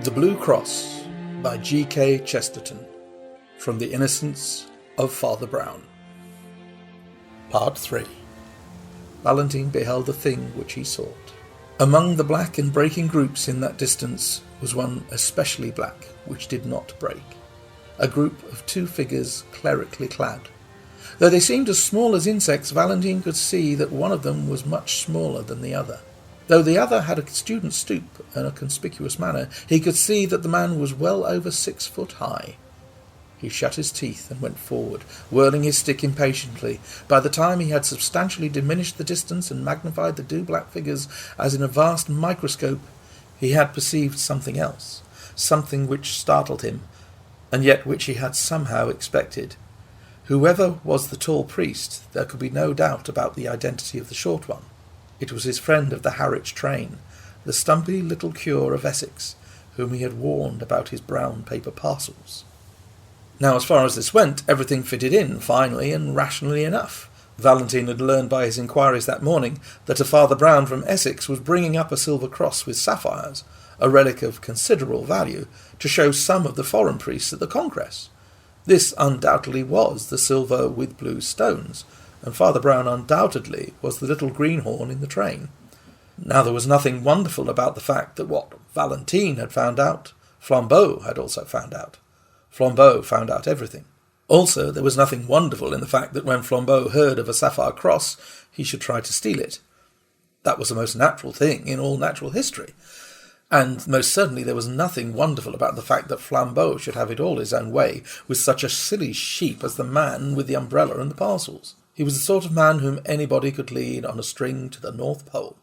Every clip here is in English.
The Blue Cross by G.K. Chesterton. From the Innocence of Father Brown. Part 3. Valentine beheld the thing which he sought. Among the black and breaking groups in that distance was one especially black, which did not break. A group of two figures clerically clad. Though they seemed as small as insects, Valentine could see that one of them was much smaller than the other. Though the other had a student stoop and a conspicuous manner, he could see that the man was well over 6 foot high. He shut his teeth and went forward, whirling his stick impatiently. By the time he had substantially diminished the distance and magnified the two black figures as in a vast microscope, he had perceived something else, something which startled him, and yet which he had somehow expected. Whoever was the tall priest, there could be no doubt about the identity of the short one. It was his friend of the Harwich train, the stumpy little cure of Essex, whom he had warned about his brown paper parcels. Now, as far as this went, everything fitted in finely and rationally enough. Valentine had learned by his inquiries that morning that a Father Brown from Essex was bringing up a silver cross with sapphires, a relic of considerable value, to show some of the foreign priests at the Congress. This undoubtedly was the silver with blue stones, and Father Brown undoubtedly was the little greenhorn in the train. Now there was nothing wonderful about the fact that what Valentine had found out, Flambeau had also found out. Flambeau found out everything. Also, there was nothing wonderful in the fact that when Flambeau heard of a sapphire cross, he should try to steal it. That was the most natural thing in all natural history. And most certainly there was nothing wonderful about the fact that Flambeau should have it all his own way with such a silly sheep as the man with the umbrella and the parcels. He was the sort of man whom anybody could lead on a string to the North Pole.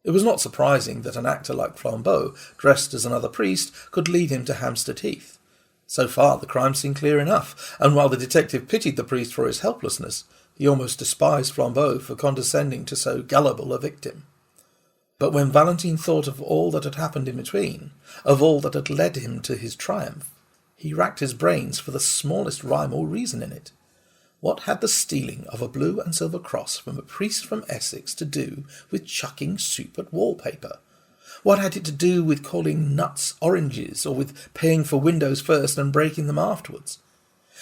It was not surprising that an actor like Flambeau, dressed as another priest, could lead him to Hampstead Heath. So far the crime seemed clear enough, and while the detective pitied the priest for his helplessness, he almost despised Flambeau for condescending to so gullible a victim. But when Valentine thought of all that had happened in between, of all that had led him to his triumph, he racked his brains for the smallest rhyme or reason in it. What had the stealing of a blue and silver cross from a priest from Essex to do with chucking soup at wallpaper? What had it to do with calling nuts oranges, or with paying for windows first and breaking them afterwards?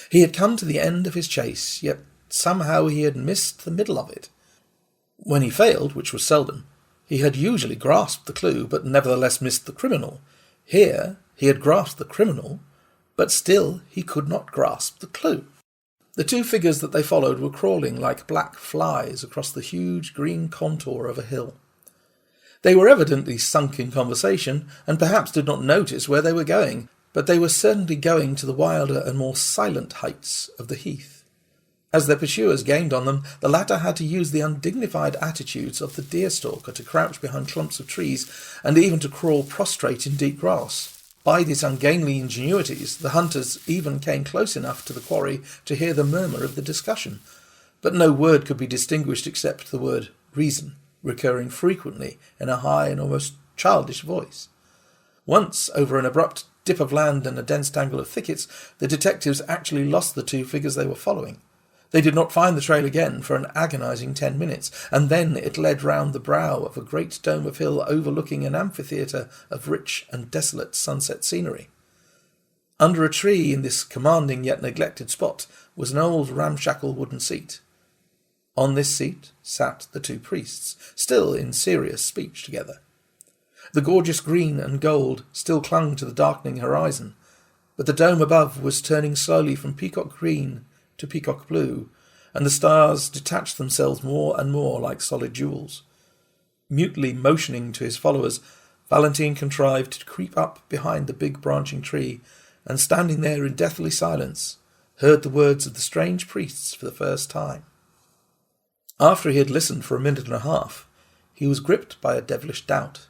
He had come to the end of his chase, yet somehow he had missed the middle of it. When he failed, which was seldom, he had usually grasped the clue, but nevertheless missed the criminal. Here he had grasped the criminal, but still he could not grasp the clue. The two figures that they followed were crawling like black flies across the huge green contour of a hill. They were evidently sunk in conversation, and perhaps did not notice where they were going, but they were certainly going to the wilder and more silent heights of the heath. As their pursuers gained on them, the latter had to use the undignified attitudes of the deer-stalker to crouch behind clumps of trees, and even to crawl prostrate in deep grass. By these ungainly ingenuities, the hunters even came close enough to the quarry to hear the murmur of the discussion, but no word could be distinguished except the word reason, recurring frequently in a high and almost childish voice. Once, over an abrupt dip of land and a dense tangle of thickets, the detectives actually lost the two figures they were following. They did not find the trail again for an agonizing 10 minutes, and then it led round the brow of a great dome of hill overlooking an amphitheatre of rich and desolate sunset scenery. Under a tree in this commanding yet neglected spot was an old ramshackle wooden seat. On this seat sat the two priests, still in serious speech together. The gorgeous green and gold still clung to the darkening horizon, but the dome above was turning slowly from peacock green to peacock blue, and the stars detached themselves more and more like solid jewels. Mutely motioning to his followers, Valentine contrived to creep up behind the big branching tree, and standing there in deathly silence, heard the words of the strange priests for the first time. After he had listened for a minute and a half, he was gripped by a devilish doubt.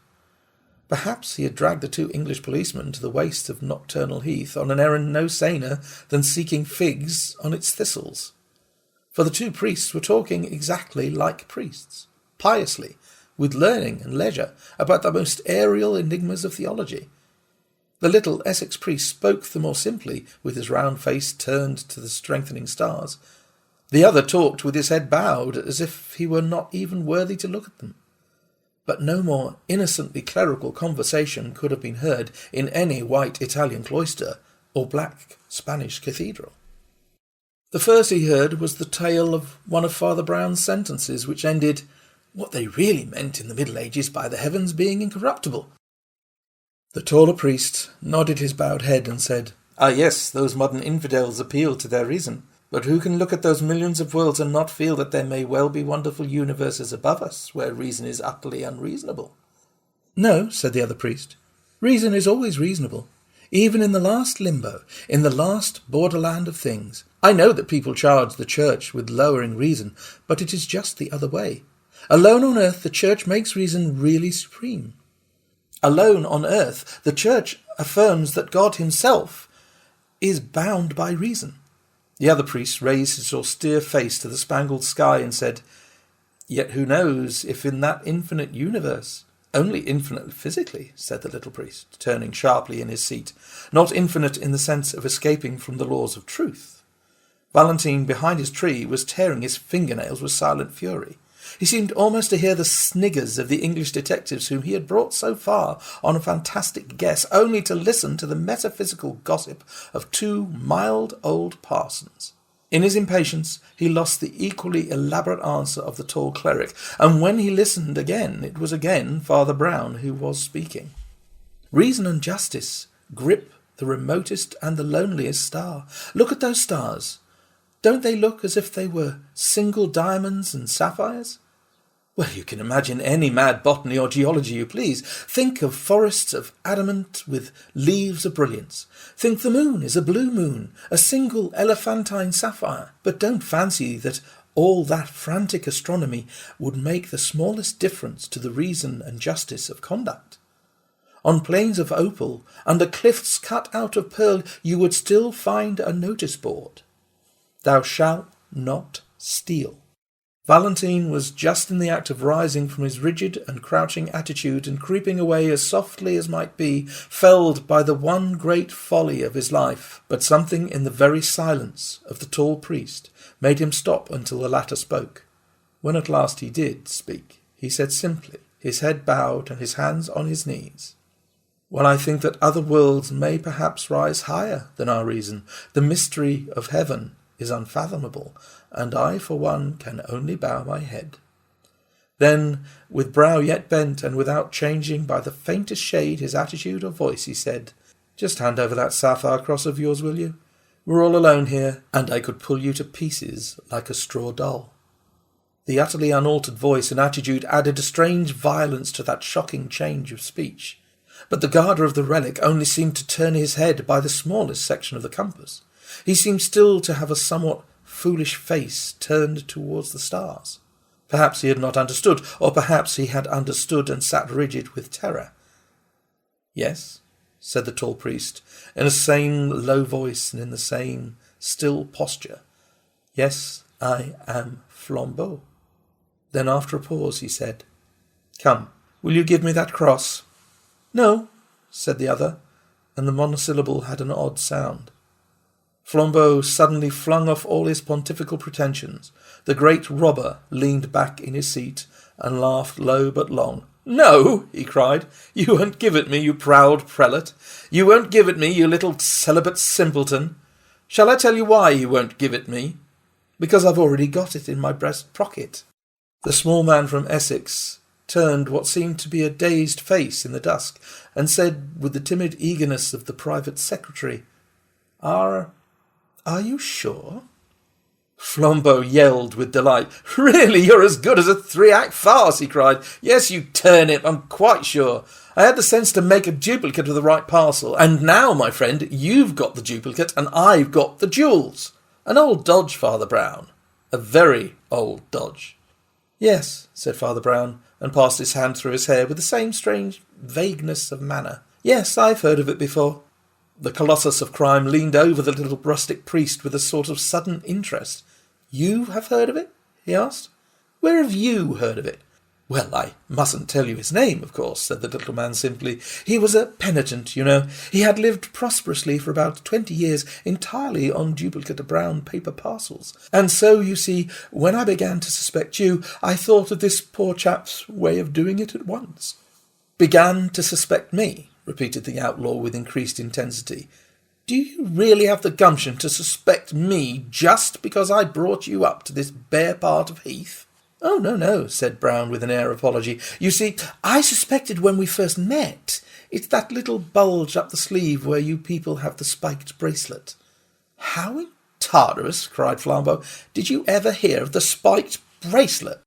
Perhaps he had dragged the two English policemen to the waste of nocturnal heath on an errand no saner than seeking figs on its thistles. For the two priests were talking exactly like priests, piously, with learning and leisure, about the most aerial enigmas of theology. The little Essex priest spoke the more simply, with his round face turned to the strengthening stars. The other talked with his head bowed, as if he were not even worthy to look at them. But no more innocently clerical conversation could have been heard in any white Italian cloister or black Spanish cathedral. The first he heard was the tale of one of Father Brown's sentences, which ended, "What they really meant in the Middle Ages by the heavens being incorruptible." The taller priest nodded his bowed head and said, "Ah yes, those modern infidels appeal to their reason. But who can look at those millions of worlds and not feel that there may well be wonderful universes above us, where reason is utterly unreasonable?" "No," said the other priest. "Reason is always reasonable, even in the last limbo, in the last borderland of things. I know that people charge the Church with lowering reason, but it is just the other way. Alone on earth, the Church makes reason really supreme. Alone on earth, the Church affirms that God himself is bound by reason." The other priest raised his austere face to the spangled sky and said, "Yet who knows if in that infinite universe—" "Only infinite physically," said the little priest, turning sharply in his seat, "not infinite in the sense of escaping from the laws of truth." Valentine, behind his tree, was tearing his fingernails with silent fury. He seemed almost to hear the sniggers of the English detectives whom he had brought so far on a fantastic guess, only to listen to the metaphysical gossip of two mild old parsons. In his impatience, he lost the equally elaborate answer of the tall cleric, and when he listened again, it was again Father Brown who was speaking. "Reason and justice grip the remotest and the loneliest star. Look at those stars. Don't they look as if they were single diamonds and sapphires? Well, you can imagine any mad botany or geology you please. Think of forests of adamant with leaves of brilliance. Think the moon is a blue moon, a single elephantine sapphire. But don't fancy that all that frantic astronomy would make the smallest difference to the reason and justice of conduct. On plains of opal, under cliffs cut out of pearl, you would still find a notice board. 'Thou shalt not steal.'" Valentine was just in the act of rising from his rigid and crouching attitude and creeping away as softly as might be, felled by the one great folly of his life. But something in the very silence of the tall priest made him stop until the latter spoke. When at last he did speak, he said simply, his head bowed and his hands on his knees, "Well, I think that other worlds may perhaps rise higher than our reason. The mystery of heaven is unfathomable, and I, for one, can only bow my head." Then, with brow yet bent and without changing by the faintest shade his attitude or voice, he said, "Just hand over that sapphire cross of yours, will you? We're all alone here, and I could pull you to pieces like a straw doll." The utterly unaltered voice and attitude added a strange violence to that shocking change of speech. But the guarder of the relic only seemed to turn his head by the smallest section of the compass. He seemed still to have a somewhat foolish face turned towards the stars. Perhaps he had not understood, or perhaps he had understood and sat rigid with terror. "Yes," said the tall priest, in the same low voice and in the same still posture. "Yes, I am Flambeau." Then after a pause he said, "Come, will you give me that cross?" "No," said the other, and the monosyllable had an odd sound. Flambeau suddenly flung off all his pontifical pretensions. The great robber leaned back in his seat and laughed low but long. "No," he cried, "you won't give it me, you proud prelate. You won't give it me, you little celibate simpleton. Shall I tell you why you won't give it me? Because I've already got it in my breast pocket." The small man from Essex turned what seemed to be a dazed face in the dusk, and said with the timid eagerness of the private secretary, Are you sure?" Flambeau yelled with delight. "Really, you're as good as a 3-act farce," he cried. "Yes, you turnip, I'm quite sure. I had the sense to make a duplicate of the right parcel, and now, my friend, you've got the duplicate and I've got the jewels. An old dodge, Father Brown. A very old dodge." "Yes," said Father Brown, and passed his hand through his hair with the same strange vagueness of manner. "Yes, I've heard of it before." The colossus of crime leaned over the little rustic priest with a sort of sudden interest. "You have heard of it?" he asked. "Where have you heard of it?" "Well, I mustn't tell you his name, of course," said the little man simply. "He was a penitent, you know. He had lived prosperously for about 20 years entirely on duplicate brown paper parcels. And so, you see, when I began to suspect you, I thought of this poor chap's way of doing it at once." "Began to suspect me," repeated the outlaw with increased intensity. "Do you really have the gumption to suspect me just because I brought you up to this bare part of heath?" "Oh, no," said Brown with an air of apology. "You see, I suspected when we first met. It's that little bulge up the sleeve where you people have the spiked bracelet." "How in Tartarus," cried Flambeau, "did you ever hear of the spiked bracelet?"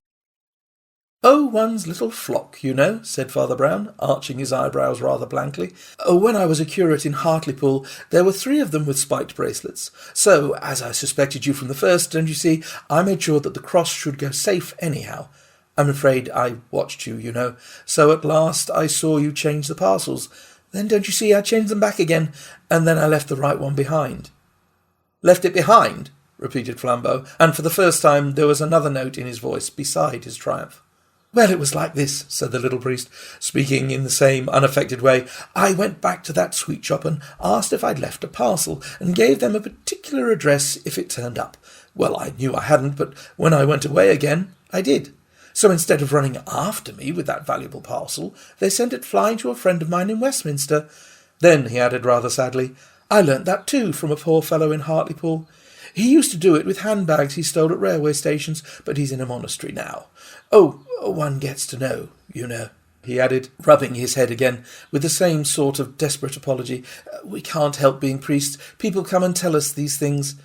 "Oh, one's little flock, you know," said Father Brown, arching his eyebrows rather blankly. "When I was a curate in Hartlepool, there were 3 of them with spiked bracelets. So, as I suspected you from the first, don't you see, I made sure that the cross should go safe anyhow. I'm afraid I watched you, you know. So at last I saw you change the parcels. Then, don't you see, I changed them back again, and then I left the right one behind." "Left it behind?" repeated Flambeau, and for the first time there was another note in his voice beside his triumph. "Well, it was like this," said the little priest, speaking in the same unaffected way. "I went back to that sweet shop and asked if I'd left a parcel, and gave them a particular address if it turned up. Well, I knew I hadn't, but when I went away again, I did. So instead of running after me with that valuable parcel, they sent it flying to a friend of mine in Westminster. Then," he added rather sadly, "I learnt that too from a poor fellow in Hartlepool. He used to do it with handbags he stole at railway stations, but he's in a monastery now. Oh, one gets to know, you know," he added, rubbing his head again, with the same sort of desperate apology. "We can't help being priests. People come and tell us these things."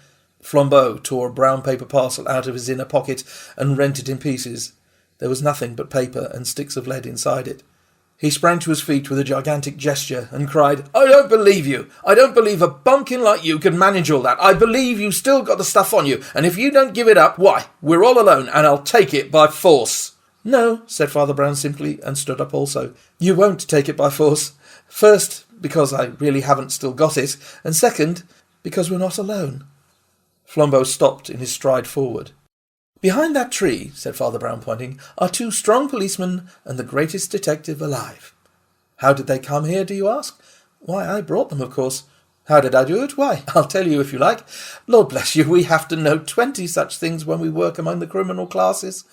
Flambeau tore a brown paper parcel out of his inner pocket and rent it in pieces. There was nothing but paper and sticks of lead inside it. He sprang to his feet with a gigantic gesture and cried, "I don't believe you! I don't believe a bumpkin like you could manage all that! I believe you still got the stuff on you, and if you don't give it up, why, we're all alone, and I'll take it by force!" "No," said Father Brown simply, and stood up also. "You won't take it by force. First, because I really haven't still got it, and second, because we're not alone." Flambeau stopped in his stride forward. "Behind that tree," said Father Brown, pointing, "are 2 strong policemen and the greatest detective alive." "How did they come here, do you ask? Why, I brought them, of course." "How did I do it? Why, I'll tell you if you like. Lord bless you, we have to know 20 such things when we work among the criminal classes.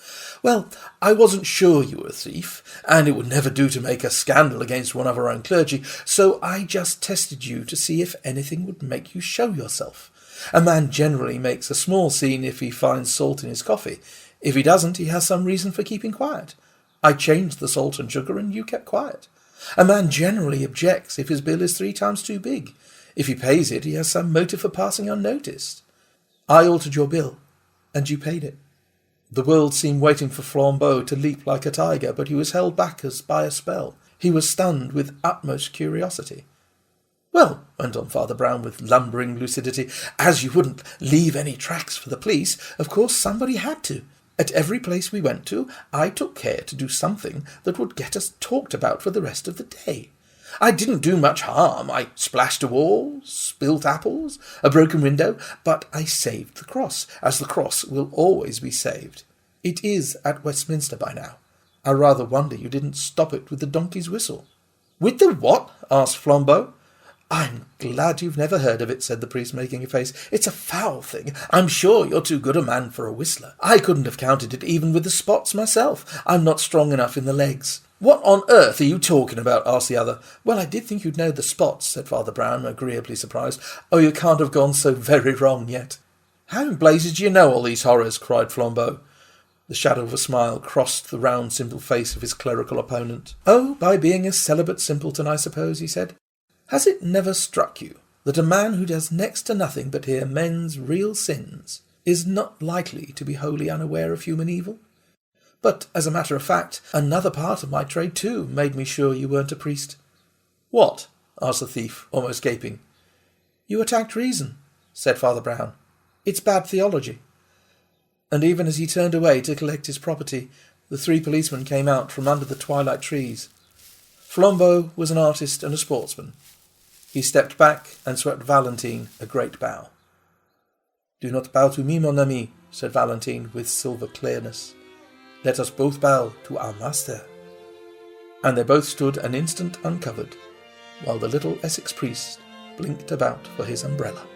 Well, I wasn't sure you were a thief, and it would never do to make a scandal against one of our own clergy, so I just tested you to see if anything would make you show yourself. A man generally makes a small scene if he finds salt in his coffee. If he doesn't, he has some reason for keeping quiet. I changed the salt and sugar, and you kept quiet. A man generally objects if his bill is 3 times too big. If he pays it, he has some motive for passing unnoticed. I altered your bill, and you paid it." The world seemed waiting for Flambeau to leap like a tiger, but he was held back as by a spell. He was stunned with utmost curiosity. "Well," went on Father Brown with lumbering lucidity, "as you wouldn't leave any tracks for the police, of course somebody had to. At every place we went to, I took care to do something that would get us talked about for the rest of the day. I didn't do much harm. I splashed a wall, spilt apples, a broken window, but I saved the cross, as the cross will always be saved. It is at Westminster by now. I rather wonder you didn't stop it with the donkey's whistle." "With the what?" asked Flambeau. "I'm glad you've never heard of it," said the priest, making a face. "It's a foul thing. I'm sure you're too good a man for a whistler. I couldn't have counted it even with the spots myself. I'm not strong enough in the legs." "What on earth are you talking about?" asked the other. "Well, I did think you'd know the spots," said Father Brown, agreeably surprised. "Oh, you can't have gone so very wrong yet." "How in blazes do you know all these horrors?" cried Flambeau. The shadow of a smile crossed the round, simple face of his clerical opponent. "Oh, by being a celibate simpleton, I suppose," he said. "Has it never struck you that a man who does next to nothing but hear men's real sins is not likely to be wholly unaware of human evil? But, as a matter of fact, another part of my trade, too, made me sure you weren't a priest." "What?" asked the thief, almost gaping. "You attacked reason," said Father Brown. "It's bad theology." And even as he turned away to collect his property, the 3 policemen came out from under the twilight trees. Flambeau was an artist and a sportsman. He stepped back and swept Valentine a great bow. "Do not bow to me, mon ami," said Valentine with silver clearness. let us both bow to our master." And they both stood an instant uncovered, while the little Essex priest blinked about for his umbrella.